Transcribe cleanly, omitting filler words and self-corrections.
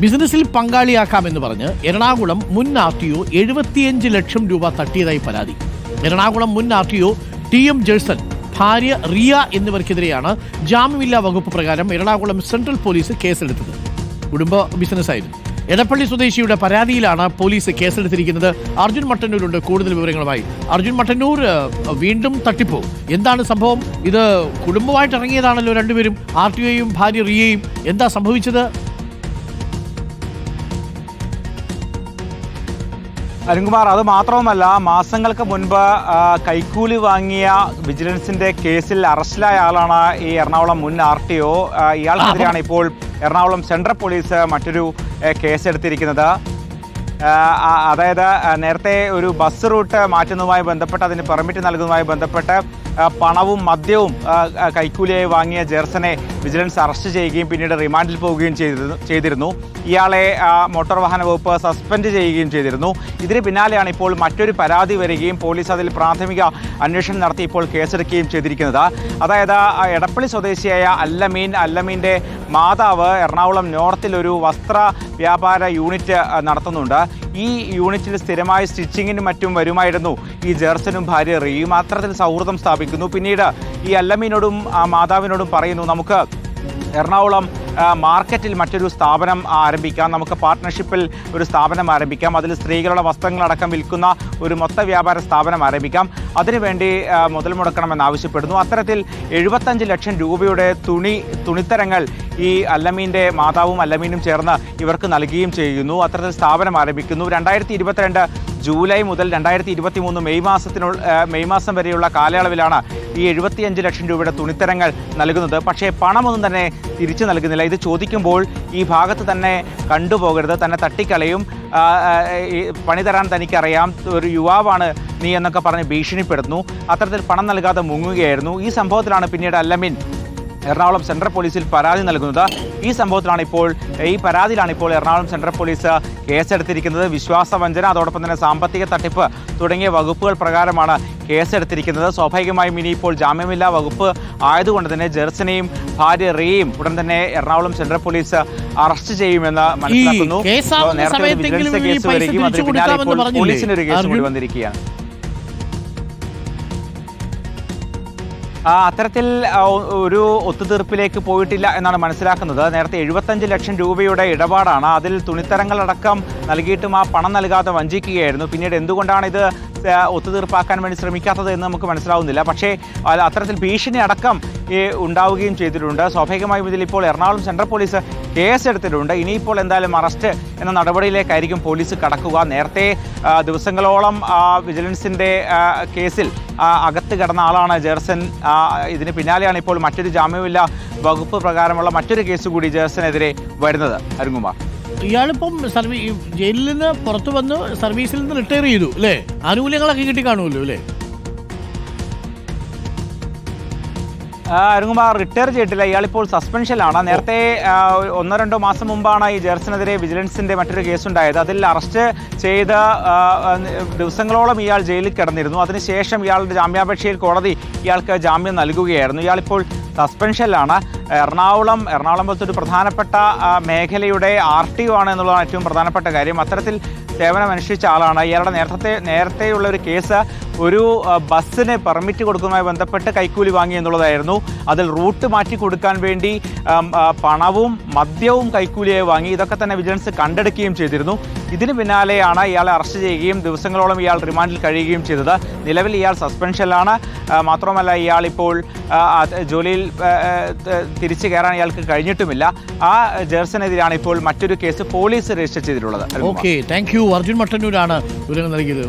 ബിസിനസ്സിൽ പങ്കാളിയാക്കാമെന്ന് പറഞ്ഞ് എറണാകുളം മുൻ RTO 75 ലക്ഷം രൂപ തട്ടിയതായി പരാതി. എറണാകുളം മുൻ RTO TM ജേഴ്സൺ, ഭാര്യ റിയ എന്നിവർക്കെതിരെയാണ് ജാമ്യമില്ലാ വകുപ്പ് പ്രകാരം എറണാകുളം സെൻട്രൽ പോലീസ് കേസെടുത്തത്. കുടുംബ ബിസിനസ്സായിരുന്നു. എടപ്പള്ളി സ്വദേശിയുടെ പരാതിയിലാണ് പോലീസ് കേസെടുത്തിരിക്കുന്നത്. അർജുൻ മട്ടന്നൂരുണ്ട് കൂടുതൽ വിവരങ്ങളുമായി. അർജുൻ മട്ടന്നൂർ, വീണ്ടും തട്ടിപ്പോ, എന്താണ് സംഭവം? ഇത് കുടുംബമായിട്ട് ഇറങ്ങിയതാണല്ലോ രണ്ടുപേരും, RTOയും ഭാര്യ റിയയും. എന്താ സംഭവിച്ചത്? അരുൺകുമാർ, അത് മാത്രവുമല്ല, മാസങ്ങൾക്ക് മുൻപ് കൈക്കൂലി വാങ്ങിയ വിജിലൻസിന്റെ കേസിൽ അറസ്റ്റിലായ ആളാണ് ഈ എറണാകുളം മുൻ RTO. ഇയാൾക്കെതിരെയാണ് ഇപ്പോൾ എറണാകുളം സെൻട്രൽ പോലീസ് മറ്റൊരു കേസെടുത്തിരിക്കുന്നത്. അതായത് നേരത്തെ ഒരു ബസ് റൂട്ട് മാറ്റുന്നതുമായി ബന്ധപ്പെട്ട്, അതിന് പെർമിറ്റ് നൽകുന്നതുമായി ബന്ധപ്പെട്ട് പണവും മദ്യവും കൈക്കൂലിയായി വാങ്ങിയ ജേഴ്സനെ വിജിലൻസ് അറസ്റ്റ് ചെയ്യുകയും പിന്നീട് റിമാൻഡിൽ പോവുകയും ചെയ്തിരുന്നു. ഇയാളെ മോട്ടോർ വാഹന വകുപ്പ് സസ്പെൻഡ് ചെയ്യുകയും ചെയ്തിരുന്നു. ഇതിന് പിന്നാലെയാണ് ഇപ്പോൾ മറ്റൊരു പരാതി വരികയും പോലീസ് അതിൽ പ്രാഥമിക അന്വേഷണം നടത്തി ഇപ്പോൾ കേസെടുക്കുകയും ചെയ്തിരിക്കുന്നത്. അതായത് എടപ്പള്ളി സ്വദേശിയായ അല്ലമീൻ്റെ മാതാവ് എറണാകുളം നോർത്തിൽ ഒരു വസ്ത്ര വ്യാപാര യൂണിറ്റ് നടത്തുന്നുണ്ട്. ഈ യൂണിറ്റിൽ സ്ഥിരമായി സ്റ്റിച്ചിങ്ങിനും മറ്റും വരുമായിരുന്നു ഈ ജേഴ്സനും ഭാര്യ റിയയും. അത്തരത്തിൽ സൗഹൃദം സ്ഥാപിക്കുന്നു. പിന്നീട് ഈ അല്ലമീനോടും മാതാവിനോടും പറയുന്നു, നമുക്ക് എറണാകുളം മാർക്കറ്റിൽ മറ്റൊരു സ്ഥാപനം ആരംഭിക്കാം, നമുക്ക് പാർട്ട്ണർഷിപ്പിൽ ഒരു സ്ഥാപനം ആരംഭിക്കാം, അതിൽ സ്ത്രീകളുടെ വസ്ത്രങ്ങളടക്കം വിൽക്കുന്ന ഒരു മൊത്ത വ്യാപാര സ്ഥാപനം ആരംഭിക്കാം, അതിനുവേണ്ടി മുതൽ മുടക്കണമെന്നാവശ്യപ്പെടുന്നു. അത്തരത്തിൽ 75 ലക്ഷം രൂപയുടെ തുണിത്തരങ്ങൾ ഈ അല്ലമീൻ്റെ മാതാവും അല്ലമീനും ചേർന്ന് ഇവർക്ക് നൽകുകയും ചെയ്യുന്നു. അത്തരത്തിൽ സ്ഥാപനം ആരംഭിക്കുന്നു. 2022 ജൂലൈ മുതൽ 2023 മെയ് മാസം വരെയുള്ള കാലയളവിലാണ് ഈ 75 ലക്ഷം രൂപയുടെ തുണിത്തരങ്ങൾ നൽകുന്നത്. പക്ഷേ പണമൊന്നും തന്നെ തിരിച്ചു നൽകുന്നില്ല. ഇത് ചോദിക്കുമ്പോൾ ഈ ഭാഗത്ത് തന്നെ കണ്ടുപോകരുത്, തന്നെ തട്ടിക്കളയും, പണി തരാൻ തനിക്കറിയാം, ഒരു യുവാവാണ് നീ എന്നൊക്കെ പറഞ്ഞ് ഭീഷണിപ്പെടുത്തുന്നു. അത്തരത്തിൽ പണം നൽകാതെ മുങ്ങുകയായിരുന്നു. ഈ സംഭവത്തിലാണ് പിന്നീട് അല്ലമീൻ എറണാകുളം സെൻട്രൽ പോലീസിൽ പരാതി നൽകുന്നത്. ഈ പരാതിയിലാണ് ഇപ്പോൾ എറണാകുളം സെൻട്രൽ പോലീസ് കേസെടുത്തിരിക്കുന്നത്. വിശ്വാസവഞ്ചന, അതോടൊപ്പം തന്നെ സാമ്പത്തിക തട്ടിപ്പ് തുടങ്ങിയ വകുപ്പുകൾ പ്രകാരമാണ് കേസെടുത്തിരിക്കുന്നത്. സ്വാഭാവികമായും ഇനിയിപ്പോൾ ജാമ്യമില്ലാ വകുപ്പ് ആയതുകൊണ്ട് തന്നെ ജേഴ്സനെയും ഭാര്യ റിയയും ഉടൻ തന്നെ എറണാകുളം സെൻട്രൽ പോലീസ് അറസ്റ്റ് ചെയ്യുമെന്ന് മനസ്സിലാക്കുന്നു. നേരത്തെ വിജിലൻസ് കേസ് വരികയും അതിന് പിന്നാലെ ഇപ്പോൾ പോലീസിന് ഒരു കേസ് കൂടി വന്നിരിക്കുകയാണ്. അത്തരത്തിൽ ഒരു ഒത്തുതീർപ്പിലേക്ക് പോയിട്ടില്ല എന്നാണ് മനസ്സിലാക്കുന്നത്. നേരത്തെ 75 ലക്ഷം രൂപയുടെ ഇടപാടാണ്. അതിൽ തുണിത്തരങ്ങളടക്കം നൽകിയിട്ടും ആ പണം നൽകാതെ വഞ്ചിക്കുകയായിരുന്നു. പിന്നീട് എന്തുകൊണ്ടാണ് ഇത് ഒത്തുതീർപ്പാക്കാൻ വേണ്ടി ശ്രമിക്കാത്തത് എന്ന് നമുക്ക് മനസ്സിലാവുന്നില്ല. പക്ഷേ അത്തരത്തിൽ ഭീഷണി അടക്കം ഉണ്ടാവുകയും ചെയ്തിട്ടുണ്ട്. സ്വാഭാവികമായും ഇതിൽ ഇപ്പോൾ എറണാകുളം സെൻട്രൽ പോലീസ് കേസെടുത്തിട്ടുണ്ട്. ഇനിയിപ്പോൾ എന്തായാലും അറസ്റ്റ് എന്ന നടപടിയിലേക്കായിരിക്കും പോലീസ് കടക്കുക. നേരത്തെ ദിവസങ്ങളോളം വിജിലൻസിൻ്റെ കേസിൽ അകത്ത് കിടന്ന ആളാണ് ജേഴ്സൺ. ഇതിന് പിന്നാലെയാണ് ഇപ്പോൾ മറ്റൊരു ജാമ്യമില്ലാ വകുപ്പ് പ്രകാരമുള്ള മറ്റൊരു കേസ് കൂടി ജേഴ്സനെതിരെ വരുന്നത്. അരുൺകുമാർ, ഇയാളിപ്പം ജയിലിൽ നിന്ന് പുറത്തു വന്ന് സർവീസിൽ നിന്ന് റിട്ടയർ ചെയ്തു അല്ലേ? ആനുകൂല്യങ്ങളൊക്കെ കിട്ടി കാണുമല്ലോ അല്ലേ? അരുൺകുമാർ റിട്ടയർ ചെയ്തിട്ടില്ല. ഇയാളിപ്പോൾ സസ്പെൻഷനിലാണ്. നേരത്തെ 1-2 മാസം മുമ്പാണ് ഈ ജേഴ്സനെതിരെ വിജിലൻസിന്റെ മറ്റൊരു കേസുണ്ടായത്. അതിൽ അറസ്റ്റ് ചെയ്ത് ദിവസങ്ങളോളം ഇയാൾ ജയിലിൽ കിടന്നിരുന്നു. അതിനുശേഷം ഇയാളുടെ ജാമ്യാപേക്ഷയിൽ കോടതി ഇയാൾക്ക് ജാമ്യം നൽകുകയായിരുന്നു. ഇയാളിപ്പോൾ സസ്പെൻഷനിലാണ്. എറണാകുളം പോലത്തെ ഒരു പ്രധാനപ്പെട്ട മേഖലയുടെ RTO ആണ് എന്നുള്ളതാണ് ഏറ്റവും പ്രധാനപ്പെട്ട കാര്യം. അത്തരത്തിൽ സേവനമനുഷ്ഠിച്ച ആളാണ്. ഇയാളുടെ നേരത്തെയുള്ള ഒരു കേസ് ഒരു ബസ്സിന് പെർമിറ്റ് കൊടുക്കുന്നതുമായി ബന്ധപ്പെട്ട് കൈക്കൂലി വാങ്ങി എന്നുള്ളതായിരുന്നു. അതിൽ റൂട്ട് മാറ്റി കൊടുക്കാൻ വേണ്ടി പണവും മദ്യവും കൈക്കൂലിയായി വാങ്ങി. ഇതൊക്കെ തന്നെ വിജിലൻസ് കണ്ടെടുക്കുകയും ചെയ്തിരുന്നു. ഇതിന് പിന്നാലെയാണ് ഇയാളെ അറസ്റ്റ് ചെയ്യുകയും ദിവസങ്ങളോളം ഇയാൾ റിമാൻഡിൽ കഴിയുകയും ചെയ്തത്. നിലവിൽ ഇയാൾ സസ്പെൻഷനിലാണ്. മാത്രമല്ല ഇയാൾ ഇപ്പോൾ ജോലിയിൽ തിരിച്ചു കയറാൻ ഇയാൾക്ക് കഴിഞ്ഞിട്ടുമില്ല. ആ ജേഴ്സനെതിരെയാണ് ഇപ്പോൾ മറ്റൊരു കേസ് പോലീസ് രജിസ്റ്റർ ചെയ്തിട്ടുള്ളത്. Okay, thank you. അർജുൻ മട്ടന്നൂരാണ് വിവരങ്ങൾ നൽകിയത്.